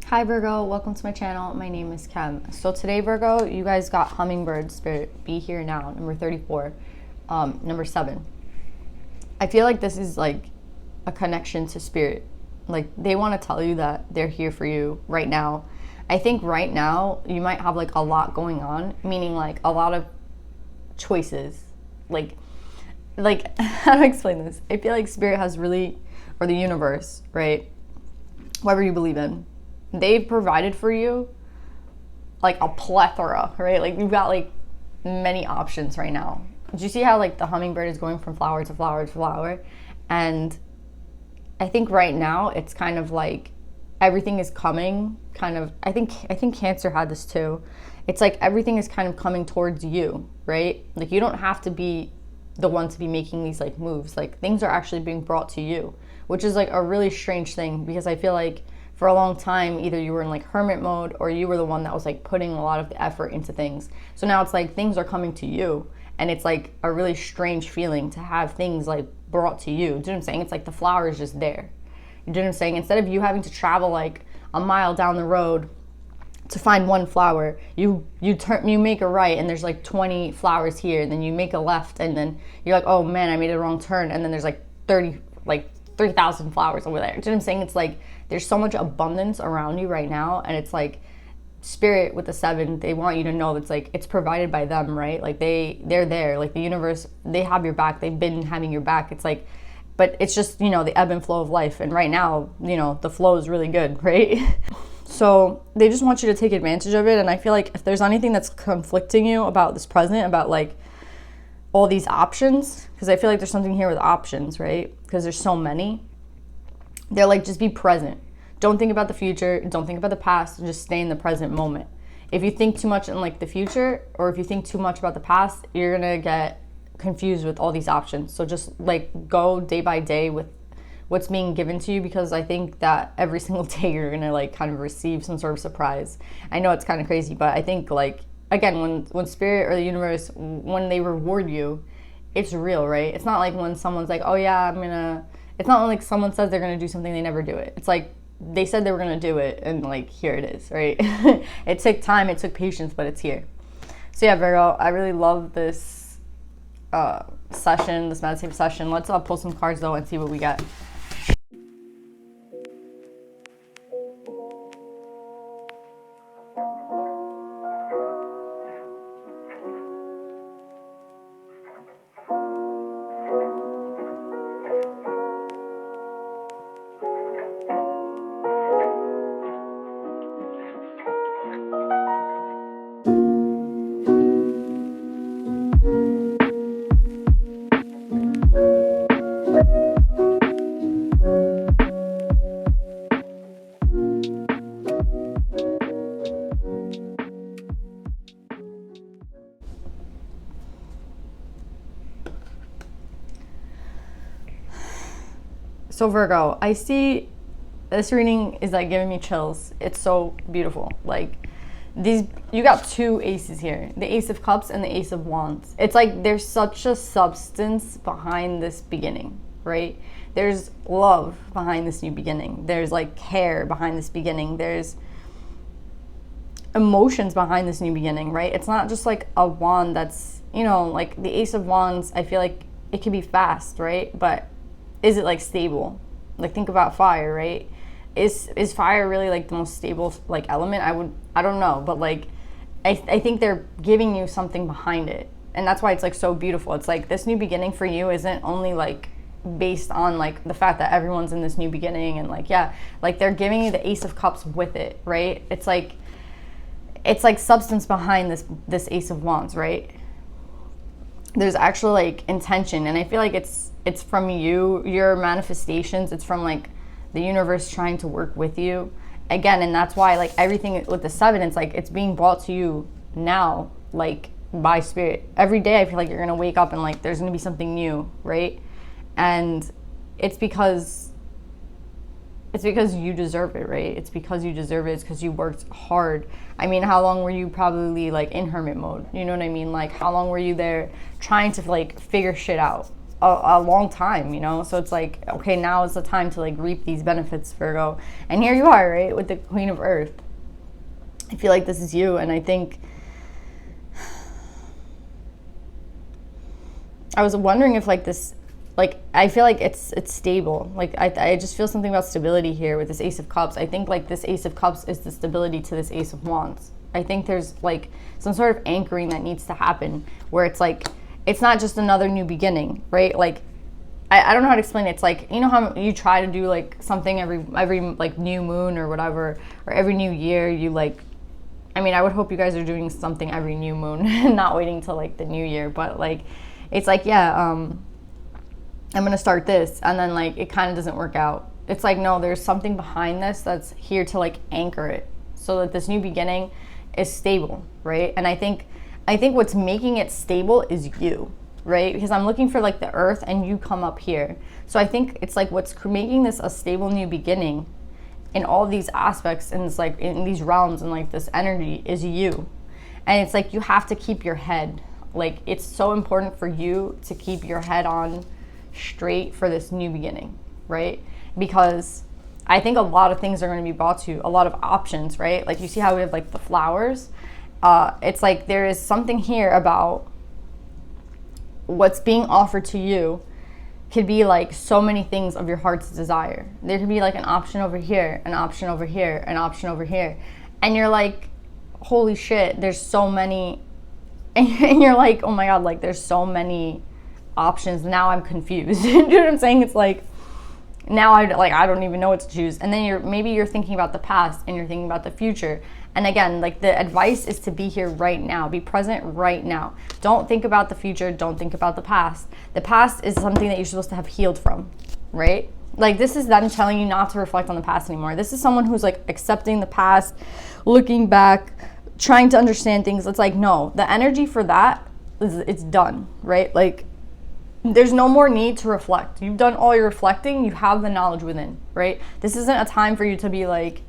Hi Virgo, welcome to my channel. My name is Kem. So today, Virgo, you guys got Hummingbird Spirit, Be Here Now, number 34, number 7. I feel like this is like a connection to spirit. Like they want to tell you that they're here for you right now. I think right now you might have like a lot going on, meaning like a lot of choices. Like how do I explain this? I feel like spirit has really, or the universe, right? Whatever you believe in, they've provided for you like a plethora, right? Like you've got like many options right now. Do you see how like the hummingbird is going from flower to flower to flower? And I think right now it's kind of like everything is coming kind of, I think Cancer had this too. It's like everything is kind of coming towards you, right? Like you don't have to be the one to be making these like moves. Like things are actually being brought to you, which is like a really strange thing, because I feel like for a long time, either you were in like hermit mode or you were the one that was like putting a lot of the effort into things. So now it's like things are coming to you, and it's like a really strange feeling to have things like brought to you. Do you know what I'm saying? It's like the flower is just there. You know what I'm saying? Instead of you having to travel like a mile down the road to find one flower, you make a right and there's like 20 flowers here, and then you make a left and then you're like, oh man, I made a wrong turn, and then there's like 3,000 flowers over there. Do you know what I'm saying? It's like there's so much abundance around you right now, and it's like spirit with the 7, they want you to know that's like it's provided by them, right? Like they're there, like the universe, they have your back, they've been having your back. It's like, but it's just, you know, the ebb and flow of life, and right now, you know, the flow is really good, right? So they just want you to take advantage of it. And I feel like if there's anything that's conflicting you about this present, about like all these options, because I feel like there's something here with options, right? Because there's so many. They're like, just be present. Don't think about the future. Don't think about the past. Just stay in the present moment. If you think too much in like the future, or if you think too much about the past, you're gonna get confused with all these options. So just like go day by day with what's being given to you, because I think that every single day you're gonna like kind of receive some sort of surprise. I know it's kind of crazy, but I think like, again, when spirit or the universe, when they reward you, it's real, right? It's not like when someone's like, oh yeah, it's not like someone says they're gonna do something, they never do it. It's like they said they were gonna do it, and like here it is, right? It took time, it took patience, but it's here. So yeah, Virgo, I really love this session, this meditative session. Let's pull some cards though and see what we get. So Virgo, I see this reading is like giving me chills. It's so beautiful. Like you got 2 aces here, the Ace of Cups and the Ace of Wands. It's like there's such a substance behind this beginning, right? There's love behind this new beginning. There's like care behind this beginning. There's emotions behind this new beginning, right? It's not just like a wand that's, you know, like the Ace of Wands, I feel like it can be fast, right? But is it like stable? Like think about fire, right? Is fire really like the most stable like element? I don't know, but like I think they're giving you something behind it, and that's why it's like so beautiful. It's like this new beginning for you isn't only like based on like the fact that everyone's in this new beginning, and like, yeah, like they're giving you the Ace of Cups with it, right? It's like substance behind this Ace of Wands, right? There's actually like intention, and I feel like it's from you, your manifestations. It's from like the universe trying to work with you again, and that's why like everything with the 7, it's like it's being brought to you now, like by spirit. Every day I feel like you're gonna wake up and like there's gonna be something new, right? And it's because you deserve it, right? It's because you deserve it. It's because you worked hard. I mean, how long were you probably like in hermit mode? You know what I mean? Like how long were you there trying to like figure shit out? a long time, you know? So it's like, okay, now is the time to like reap these benefits, Virgo. And here you are, right, with the Queen of Earth. I feel like this is you, and I think I was wondering if like this, like, I feel like it's stable. Like I just feel something about stability here with this Ace of Cups. I think like this Ace of Cups is the stability to this Ace of Wands. I think there's like some sort of anchoring that needs to happen where it's like, it's not just another new beginning, right? Like, I don't know how to explain it. It's like, you know how you try to do like something every like new moon or whatever, or every new year you like, I mean, I would hope you guys are doing something every new moon and not waiting till like the new year, but like, it's like, yeah, I'm gonna start this, and then like it kind of doesn't work out. It's like, no, there's something behind this that's here to like anchor it so that this new beginning is stable, right? And I think what's making it stable is you, right? Because I'm looking for like the earth and you come up here. So I think it's like what's making this a stable new beginning in all these aspects, and it's like in these realms and like this energy is you. And it's like you have to keep your head, like it's so important for you to keep your head on straight for this new beginning, right? Because I think a lot of things are going to be brought to you, a lot of options, right? Like you see how we have like the flowers. It's like there is something here about what's being offered to you could be like so many things of your heart's desire. There could be like an option over here, an option over here, an option over here. And you're like, holy shit, there's so many. And you're like, oh my God, like there's so many options. Now I'm confused. You know what I'm saying? It's like, now I don't even know what to choose. And then maybe you're thinking about the past and you're thinking about the future. And again, like the advice is to be here right now, be present right now. Don't think about the future. Don't think about the past. The past is something that you're supposed to have healed from, right? Like this is them telling you not to reflect on the past anymore. This is someone who's like accepting the past, looking back, trying to understand things. It's like, no, the energy for that it's done, right? Like there's no more need to reflect. You've done all your reflecting. You have the knowledge within, right? This isn't a time for you to be like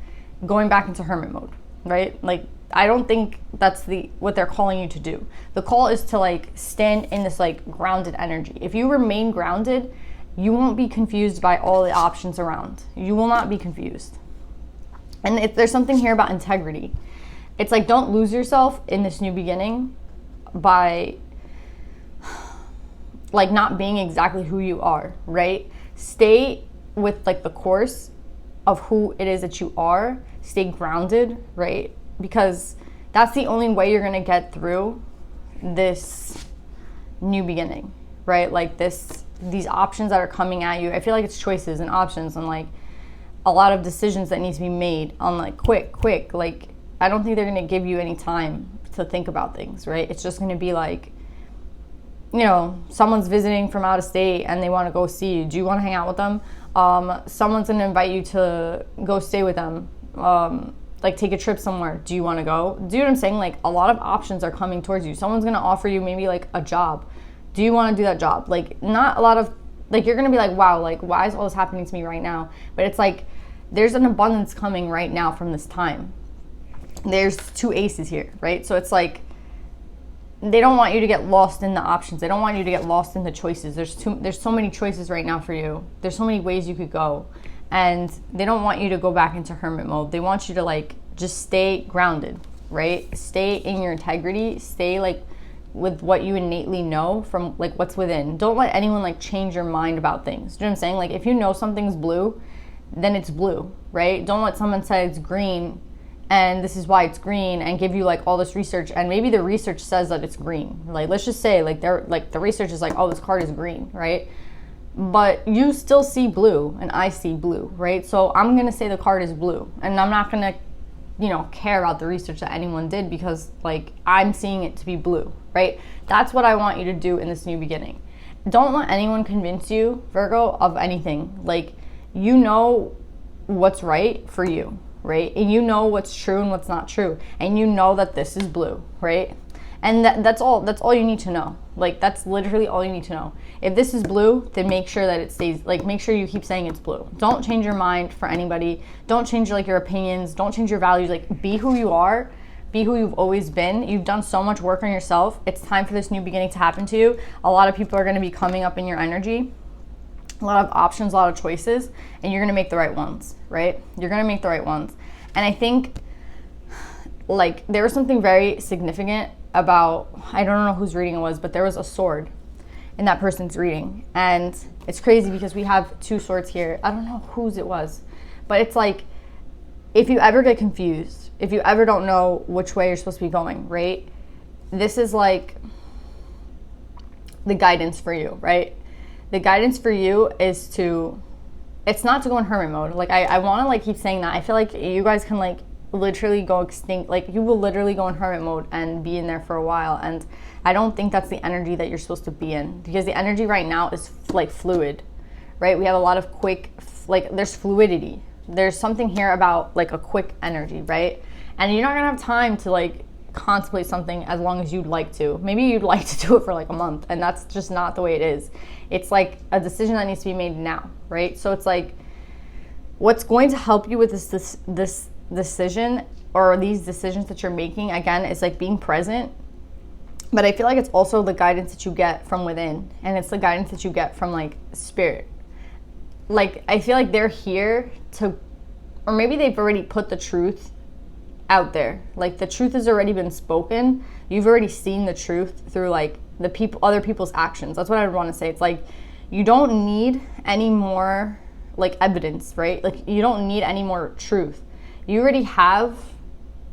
going back into hermit mode, right? Like I don't think that's what they're calling you to do. The call is to like stand in this like grounded energy. If you remain grounded, you won't be confused by all the options around. You will not be confused. And if there's something here about integrity, it's like, don't lose yourself in this new beginning by like not being exactly who you are, right? Stay with like the course of who it is that you are. Stay grounded, right? Because that's the only way you're gonna get through this new beginning, right? Like these options that are coming at you. I feel like it's choices and options and like a lot of decisions that need to be made on like quick. Like I don't think they're gonna give you any time to think about things, right? It's just gonna be like, you know, someone's visiting from out of state and they want to go see you. Do you want to hang out with them? Someone's going to invite you to go stay with them. Like take a trip somewhere. Do you want to go? Do you know what I'm saying? Like a lot of options are coming towards you. Someone's going to offer you maybe like a job. Do you want to do that job? Like not a lot of, like you're going to be like, wow, like why is all this happening to me right now? But it's like, there's an abundance coming right now from this time. There's two aces here, right? So it's like, they don't want you to get lost in the options. They don't want you to get lost in the choices. There's so many choices right now for you. There's so many ways you could go. And they don't want you to go back into hermit mode. They want you to like just stay grounded, right? Stay in your integrity. Stay like with what you innately know from like what's within. Don't let anyone like change your mind about things. Do you know what I'm saying? Like if you know something's blue, then it's blue, right? Don't let someone say it's green and this is why it's green and give you like all this research and maybe the research says that it's green. Like let's just say like the research is like, oh, this card is green, right? But you still see blue and I see blue, right? So I'm gonna say the card is blue and I'm not gonna, you know, care about the research that anyone did because like I'm seeing it to be blue, right? That's what I want you to do in this new beginning. Don't let anyone convince you, Virgo, of anything. Like you know what's right for you, right? And you know what's true and what's not true. And you know that this is blue, right? And that's all you need to know. Like that's literally all you need to know. If this is blue, then make sure that it stays, like make sure you keep saying it's blue. Don't change your mind for anybody. Don't change like your opinions. Don't change your values. Like be who you are be who you've always been. You've done so much work on yourself. It's time for this new beginning to happen to you. A lot of people are going to be coming up in your energy. A lot of options, a lot of choices, and you're going to make the right ones, right? You're going to make the right ones. And I think like there was something very significant about, I don't know whose reading it was, but there was a sword in that person's reading. And it's crazy because we have two swords here. I don't know whose it was, but it's like, if you ever get confused, if you ever don't know which way you're supposed to be going, right? This is like the guidance for you, right? The guidance for you is to, it's not to go in hermit mode. Like I want to like keep saying that. I feel like you guys can like literally go extinct. Like you will literally go in hermit mode and be in there for a while. And I don't think that's the energy that you're supposed to be in, because the energy right now is like fluid, right? We have a lot of quick, like there's fluidity. There's something here about like a quick energy, right? And you're not gonna have time to like contemplate something as long as you'd like to. Maybe you'd like to do it for like a month, and that's just not the way it is. It's like a decision that needs to be made now, right? So it's like, what's going to help you with this decision, or these decisions that you're making, again, is like being present. But I feel like it's also the guidance that you get from within, and it's the guidance that you get from like spirit. Like I feel like they're here to, or maybe they've already put the truth out there. Like the truth has already been spoken. You've already seen the truth through like the people, other people's actions. That's what I would want to say. It's like you don't need any more like evidence, right? Like you don't need any more truth. You already have,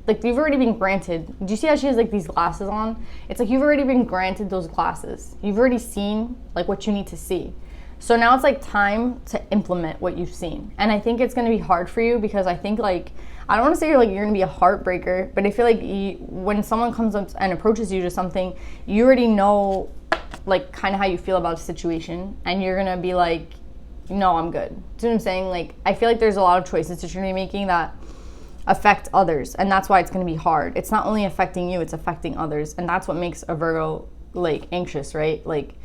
like you've already been granted. Do you see how she has like these glasses on? It's like you've already been granted those glasses. You've already seen like what you need to see. So now it's like time to implement what you've seen. And I think it's going to be hard for you, because I think like, I don't want to say you're going to be a heartbreaker, but I feel like when someone comes up and approaches you to something, you already know like kind of how you feel about the situation, and you're going to be like, no, I'm good. Do you know what I'm saying? Like, I feel like there's a lot of choices that you're going to be making that affect others, and that's why it's going to be hard. It's not only affecting you, it's affecting others, and that's what makes a Virgo like anxious, right? Like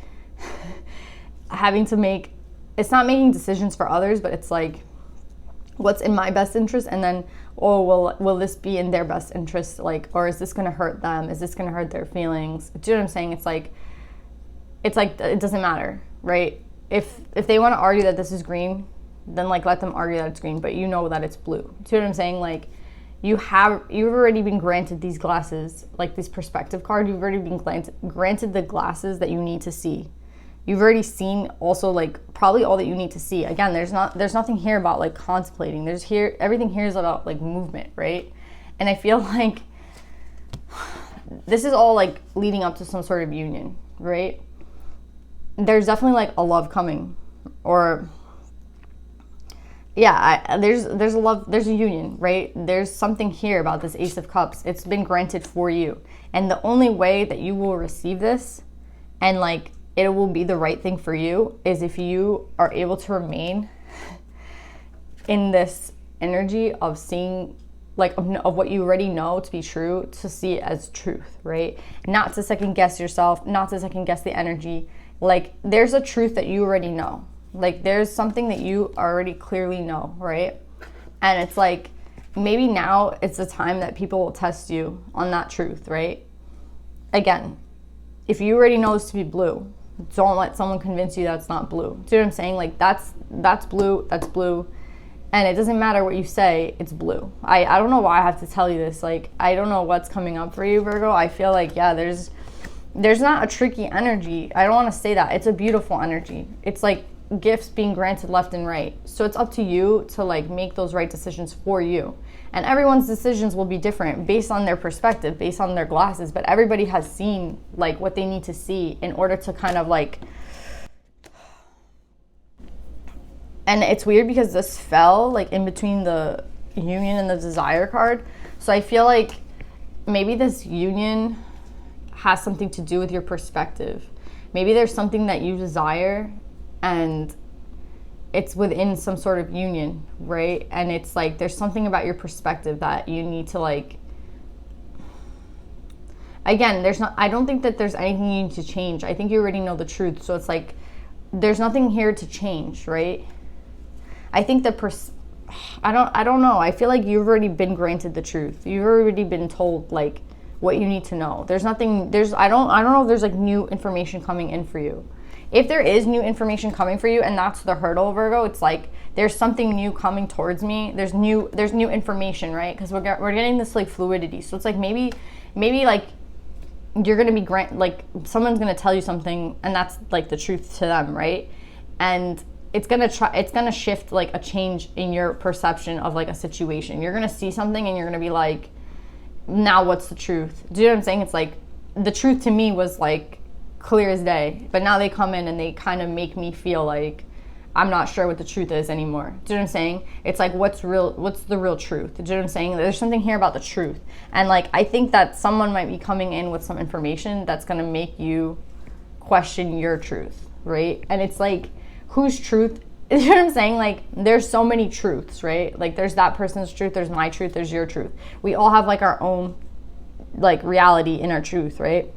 having to make, it's not making decisions for others, but it's like, what's in my best interest, and then, oh, will this be in their best interest? Like, or is this going to hurt them? Is this going to hurt their feelings? Do you know what I'm saying? It's like it doesn't matter, right? If they want to argue that this is green, then like let them argue that it's green, but you know that it's blue. Do you know what I'm saying? Like you've already been granted these glasses, like this perspective card. You've already been granted the glasses that you need to see. You've already seen also like probably all that you need to see. Again, there's nothing here about like contemplating. Everything here is about like movement, right? And I feel like this is all like leading up to some sort of union, right? There's definitely like a love coming, or yeah, there's a love, there's a union, right? There's something here about this Ace of Cups. It's been granted for you, and the only way that you will receive this and like it will be the right thing for you is if you are able to remain in this energy of seeing, like of what you already know to be true, to see it as truth, right? Not to second guess yourself, not to second guess the energy. Like there's a truth that you already know. Like there's something that you already clearly know, right? And it's like, maybe now it's the time that people will test you on that truth, right? Again, if you already know this to be blue, don't let someone convince you that it's not blue. Do you know what I'm saying? Like that's blue, that's blue. And it doesn't matter what you say, it's blue. I don't know why I have to tell you this. Like, I don't know what's coming up for you, Virgo. I feel like, yeah, there's not a tricky energy. I don't want to say that. It's a beautiful energy. It's like gifts being granted left and right. So it's up to you to like make those right decisions for you. And everyone's decisions will be different based on their perspective, based on their glasses, but everybody has seen like what they need to see in order to kind of like, and it's weird because this fell like in between the union and the desire card. So I feel like maybe this union has something to do with your perspective. Maybe there's something that you desire and it's within some sort of union, right? And it's like there's something about your perspective that you need to like, again, I don't think that there's anything you need to change. I think you already know the truth. So it's like there's nothing here to change, right? I think the I don't know. I feel like you've already been granted the truth. You've already been told like what you need to know. There's nothing, I don't know if there's like new information coming in for you. If there is new information coming for you, and that's the hurdle, Virgo, it's like there's something new coming towards me. There's new information, right? Because we're getting this like fluidity. So it's like maybe like you're gonna be like someone's gonna tell you something, and that's like the truth to them, right? And it's gonna shift like a change in your perception of like a situation. You're gonna see something, and you're gonna be like, now what's the truth? Do you know what I'm saying? It's like the truth to me was like clear as day, but now they come in and they kind of make me feel like I'm not sure what the truth is anymore. Do you know what I'm saying? It's like what's the real truth? Do you know what I'm saying? There's something here about the truth, and like I think that someone might be coming in with some information that's gonna make you question your truth, right? And it's like, whose truth? You know what I'm saying? Like there's so many truths, right? Like there's that person's truth, there's my truth, there's your truth. We all have like our own like reality in our truth, right?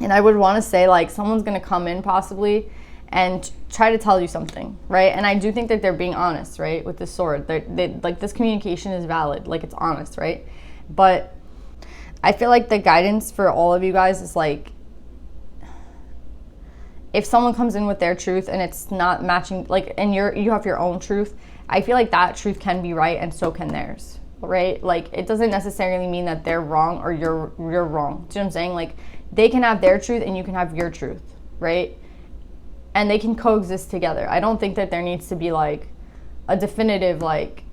And I would want to say like someone's going to come in possibly and try to tell you something, right? And I do think that they're being honest, right? With this sword, they like this communication is valid, like it's honest, right? But I feel like the guidance for all of you guys is like, if someone comes in with their truth and it's not matching, like, and you have your own truth, I feel like that truth can be right and so can theirs, right? Like it doesn't necessarily mean that they're wrong or you're wrong. Do you know what I'm saying? Like they can have their truth and you can have your truth, right? And they can coexist together. I don't think that there needs to be like a definitive like,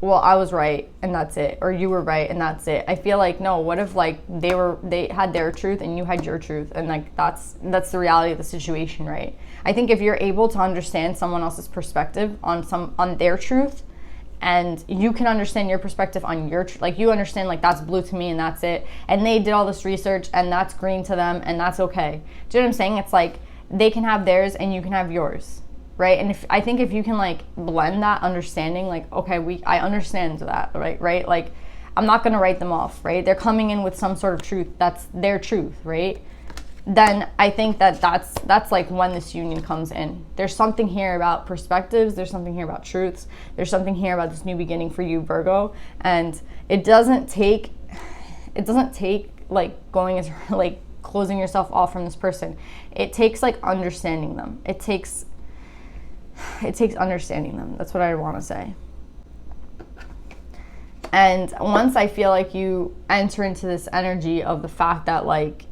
well, I was right and that's it, or you were right and that's it. I feel like, no, what if like they had their truth and you had your truth, and like that's the reality of the situation, right? I think if you're able to understand someone else's perspective on their truth, and you can understand your perspective on your like you understand like that's blue to me and that's it, and they did all this research and that's green to them and that's okay. Do you know what I'm saying? It's like they can have theirs and you can have yours, right? And I think if you can like blend that understanding, like okay, I understand that, right? Like I'm not gonna write them off, right? They're coming in with some sort of truth that's their truth, right? Then I think that that's like when this union comes in. There's something here about perspectives, there's something here about truths, there's something here about this new beginning for you, Virgo. And it doesn't take like going as like closing yourself off from this person. It takes like understanding them. It takes understanding them. That's what I want to say. And once I feel like you enter into this energy of the fact that like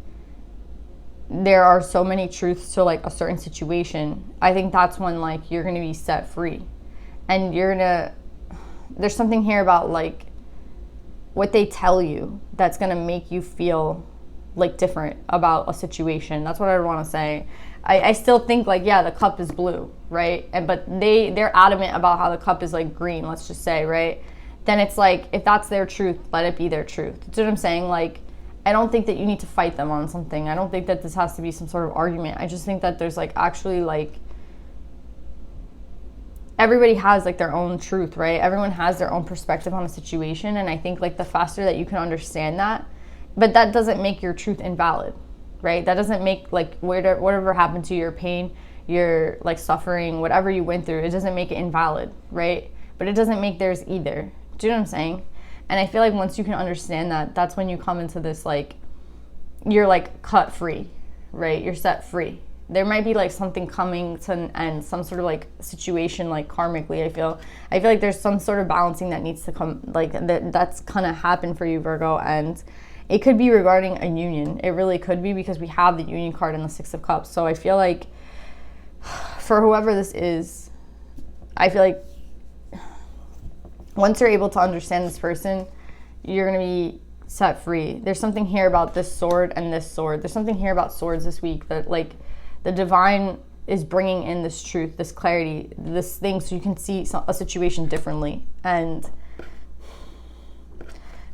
there are so many truths to like a certain situation, I think that's when like you're going to be set free. And there's something here about like what they tell you that's going to make you feel like different about a situation. That's what I want to say. I still think like, yeah, the cup is blue, right? But they're adamant about how the cup is like green, let's just say, right? Then it's like, if that's their truth, let it be their truth. Do you know what I'm saying? Like, I don't think that you need to fight them on something. I don't think that this has to be some sort of argument. I just think that there's like actually like, everybody has like their own truth, right? Everyone has their own perspective on a situation. And I think like the faster that you can understand that, but that doesn't make your truth invalid, right? That doesn't make like whatever happened to your pain, your like suffering, whatever you went through, it doesn't make it invalid, right? But it doesn't make theirs either. Do you know what I'm saying? And I feel like once you can understand that, that's when you come into this like, you're like cut free, right? You're set free. There might be like something coming to an end, some sort of like situation like karmically, I feel like there's some sort of balancing that needs to come, like that's gonna happen for you, Virgo. And it could be regarding a union. It really could be, because we have the union card in the Six of Cups. So I feel like for whoever this is, I feel like once you're able to understand this person, you're going to be set free. There's something here about this sword and this sword. There's something here about swords this week that like the divine is bringing in this truth, this clarity, this thing, so you can see a situation differently. And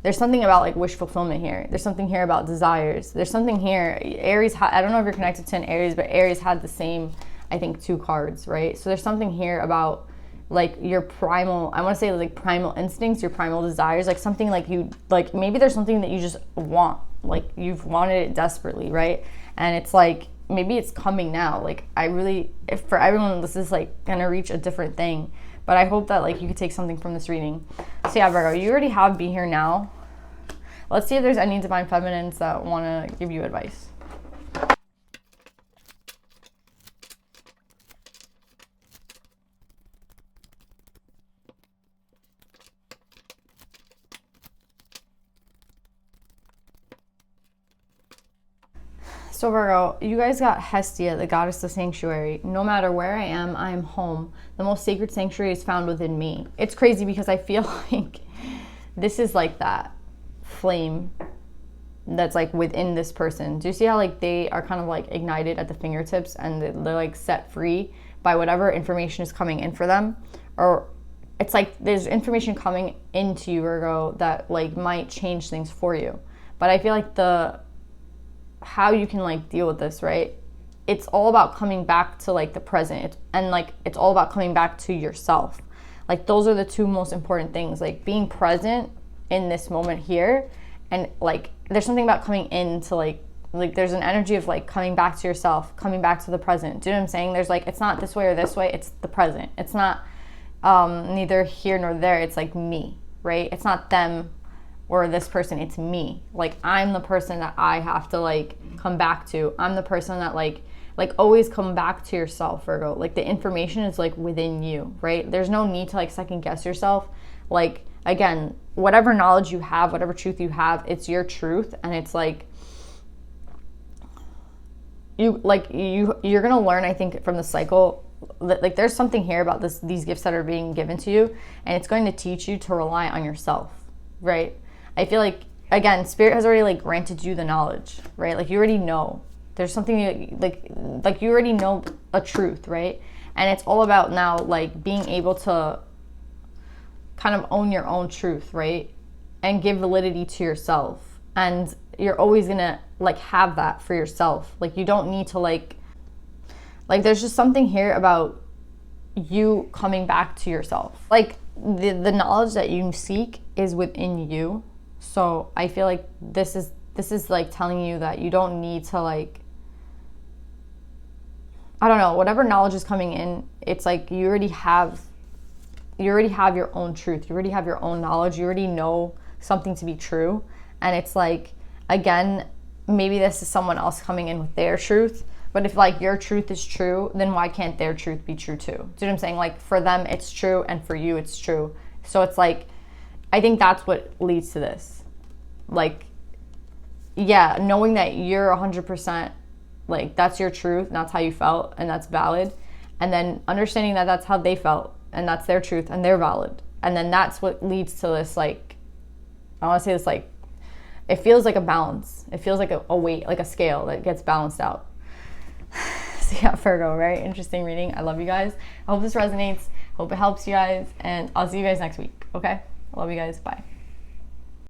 there's something about like wish fulfillment here. There's something here about desires. There's something here. Aries, I don't know if you're connected to an Aries, but Aries had the same, I think, 2 cards, right? So there's something here about like your primal, I want to say like primal instincts, your primal desires, like something like you, like maybe there's something that you just want, like you've wanted it desperately, right? And it's like, maybe it's coming now. Like I really, if for everyone, this is like gonna reach a different thing, but I hope that like you could take something from this reading. So yeah, Virgo, you already have Be Here Now. Let's see if there's any divine feminines that want to give you advice. So Virgo, you guys got Hestia, the goddess of sanctuary. No matter where I am home. The most sacred sanctuary is found within me. It's crazy because I feel like this is like that flame that's like within this person. Do you see how like they are kind of like ignited at the fingertips and they're like set free by whatever information is coming in for them? Or it's like there's information coming into you, Virgo, that like might change things for you. But I feel like how you can like deal with this, right? It's all about coming back to like the present, and like it's all about coming back to yourself. Like those are the two most important things, like being present in this moment here, and like there's something about coming into like there's an energy of like coming back to yourself, coming back to the present. Do you know what I'm saying? There's like, it's not this way or this way, it's the present. It's not neither here nor there. It's like me, right? It's not them or this person, it's me. Like I'm the person that I have to like come back to. I'm the person that like always come back to yourself, Virgo. Like the information is like within you, right? There's no need to like second guess yourself. Like again, whatever knowledge you have, whatever truth you have, it's your truth. And it's like you're gonna learn, I think, from the cycle. Like there's something here about these gifts that are being given to you, and it's going to teach you to rely on yourself, right? I feel like, again, Spirit has already like granted you the knowledge, right? Like you already know. There's something like you already know a truth, right? And it's all about now like being able to kind of own your own truth, right? And give validity to yourself. And you're always gonna like have that for yourself. Like you don't need to like there's just something here about you coming back to yourself. Like the knowledge that you seek is within you. So I feel like this is like telling you that you don't need to like, I don't know, whatever knowledge is coming in, it's like you already have your own truth. You already have your own knowledge. You already know something to be true. And it's like, again, maybe this is someone else coming in with their truth. But if like your truth is true, then why can't their truth be true too? Do you know what I'm saying? Like for them, it's true, and for you, it's true. So it's like, I think that's what leads to this. Like, yeah, knowing that you're 100%, like that's your truth, and that's how you felt, and that's valid. And then understanding that that's how they felt, and that's their truth, and they're valid. And then that's what leads to this, like, I want to say this, like, it feels like a balance. It feels like a weight, like a scale that gets balanced out. So yeah, Virgo, very interesting reading. I love you guys. I hope this resonates. Hope it helps you guys. And I'll see you guys next week. Okay? I love you guys. Bye.